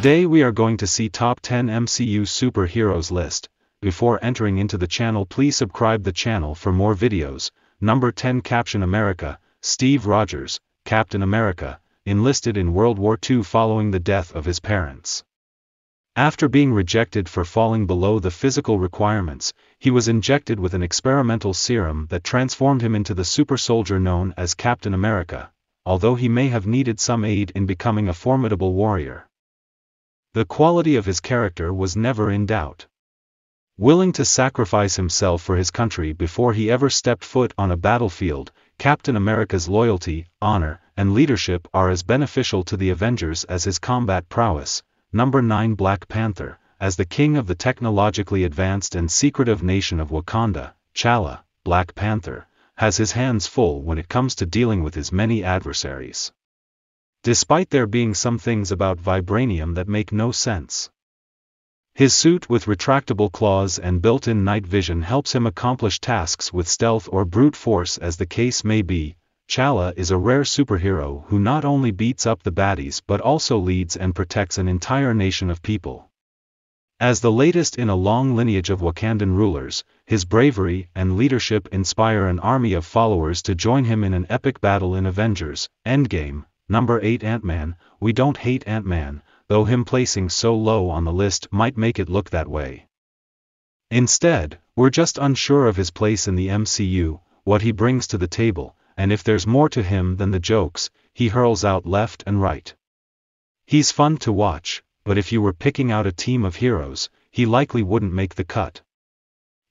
Today we are going to see top 10 MCU superheroes list. Before entering into the channel, please subscribe the channel for more videos. Number 10, Captain America. Steve Rogers, Captain America, enlisted in World War II following the death of his parents. After being rejected for falling below the physical requirements, he was injected with an experimental serum that transformed him into the super soldier known as Captain America, although he may have needed some aid in becoming a formidable warrior. The quality of his character was never in doubt. Willing to sacrifice himself for his country before he ever stepped foot on a battlefield, Captain America's loyalty, honor, and leadership are as beneficial to the Avengers as his combat prowess. Number 9, Black Panther. As the king of the technologically advanced and secretive nation of Wakanda, T'Challa, Black Panther, has his hands full when it comes to dealing with his many adversaries. Despite there being some things about vibranium that make no sense. His suit with retractable claws and built-in night vision helps him accomplish tasks with stealth or brute force as the case may be. T'Challa is a rare superhero who not only beats up the baddies but also leads and protects an entire nation of people. As the latest in a long lineage of Wakandan rulers, his bravery and leadership inspire an army of followers to join him in an epic battle in Avengers: Endgame. Number 8, Ant-Man. We don't hate Ant-Man, though him placing so low on the list might make it look that way. Instead, we're just unsure of his place in the MCU, what he brings to the table, and if there's more to him than the jokes he hurls out left and right. He's fun to watch, but if you were picking out a team of heroes, he likely wouldn't make the cut.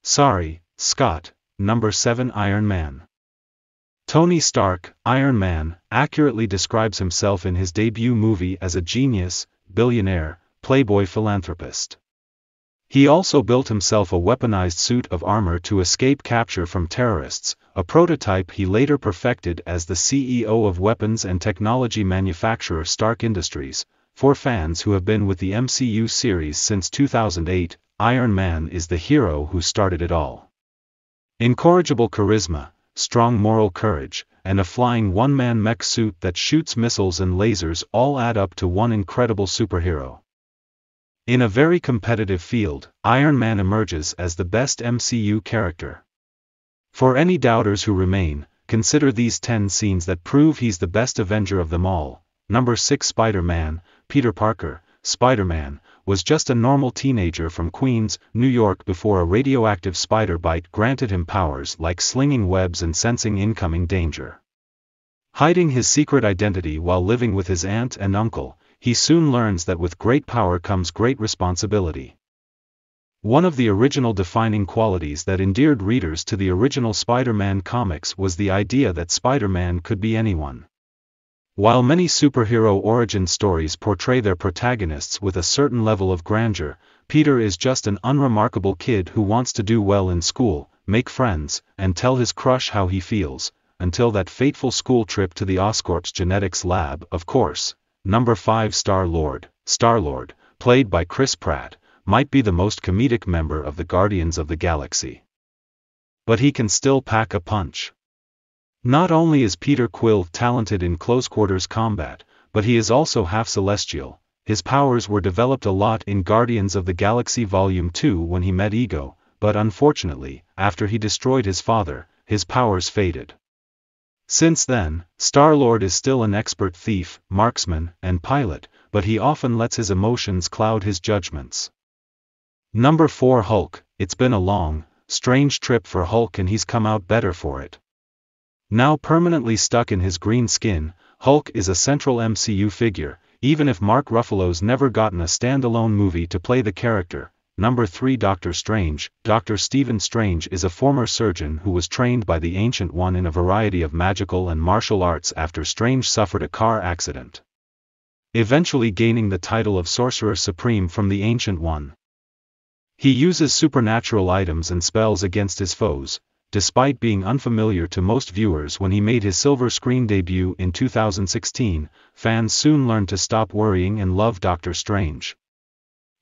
Sorry, Scott. Number 7, Iron Man. Tony Stark, Iron Man, accurately describes himself in his debut movie as a genius, billionaire, playboy philanthropist. He also built himself a weaponized suit of armor to escape capture from terrorists, a prototype he later perfected as the CEO of weapons and technology manufacturer Stark Industries. For fans who have been with the MCU series since 2008, Iron Man is the hero who started it all. Incorrigible charisma, strong moral courage, and a flying one-man mech suit that shoots missiles and lasers all add up to one incredible superhero. In a very competitive field, Iron Man emerges as the best MCU character. For any doubters who remain, consider these 10 scenes that prove he's the best Avenger of them all. Number 6, Spider-Man. Peter Parker, Spider-Man, was just a normal teenager from Queens, New York before a radioactive spider bite granted him powers like slinging webs and sensing incoming danger. Hiding his secret identity while living with his aunt and uncle, he soon learns that with great power comes great responsibility. One of the original defining qualities that endeared readers to the original Spider-Man comics was the idea that Spider-Man could be anyone. While many superhero origin stories portray their protagonists with a certain level of grandeur, Peter is just an unremarkable kid who wants to do well in school, make friends, and tell his crush how he feels, until that fateful school trip to the Oscorp's genetics lab, of course. Number 5, Star-Lord. Star-Lord, played by Chris Pratt, might be the most comedic member of the Guardians of the Galaxy. But he can still pack a punch. Not only is Peter Quill talented in close-quarters combat, but he is also half celestial. His powers were developed a lot in Guardians of the Galaxy Volume 2 when he met Ego, but unfortunately, after he destroyed his father, his powers faded. Since then, Star-Lord is still an expert thief, marksman, and pilot, but he often lets his emotions cloud his judgments. Number 4, Hulk. It's been a long, strange trip for Hulk and he's come out better for it. Now permanently stuck in his green skin, Hulk is a central MCU figure, even if Mark Ruffalo's never gotten a standalone movie to play the character. Number 3, Doctor Strange. Dr. Stephen Strange is a former surgeon who was trained by the Ancient One in a variety of magical and martial arts after Strange suffered a car accident, eventually gaining the title of Sorcerer Supreme from the Ancient One. He uses supernatural items and spells against his foes, despite being unfamiliar to most viewers when he made his silver screen debut in 2016. Fans soon learned to stop worrying and love Doctor Strange.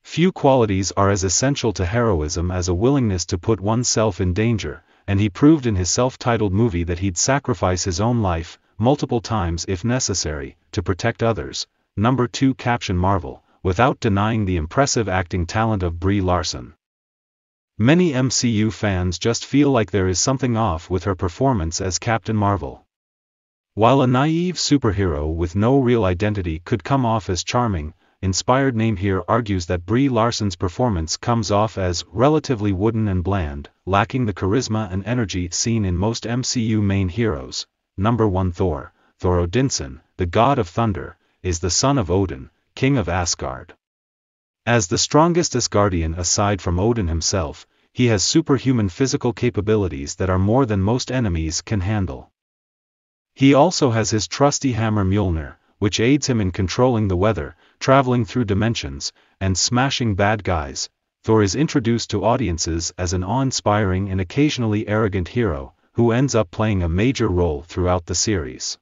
Few qualities are as essential to heroism as a willingness to put oneself in danger, and he proved in his self-titled movie that he'd sacrifice his own life, multiple times if necessary, to protect others. Number 2, Captain Marvel. without denying the impressive acting talent of Brie Larson. Many MCU fans just feel like there is something off with her performance as Captain Marvel. While a naive superhero with no real identity could come off as charming, Inspired Name here argues that Brie Larson's performance comes off as relatively wooden and bland, lacking the charisma and energy seen in most MCU main heroes. Number 1 Thor. Thor Odinson, the god of thunder, is the son of Odin, king of Asgard. As the strongest Asgardian aside from Odin himself, he has superhuman physical capabilities that are more than most enemies can handle. He also has his trusty hammer Mjolnir, which aids him in controlling the weather, traveling through dimensions, and smashing bad guys. Thor is introduced to audiences as an awe-inspiring and occasionally arrogant hero, who ends up playing a major role throughout the series.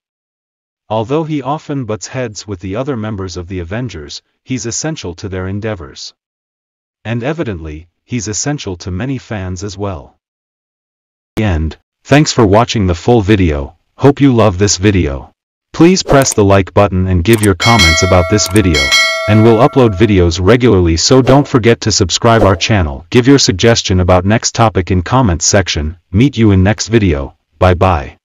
Although he often butts heads with the other members of the Avengers, he's essential to their endeavors. And evidently, he's essential to many fans as well. The end. Thanks for watching the full video. Hope you love this video. Please press the like button and give your comments about this video, and we'll upload videos regularly, so don't forget to subscribe our channel. Give your suggestion about next topic in comments section. Meet you in next video. Bye bye.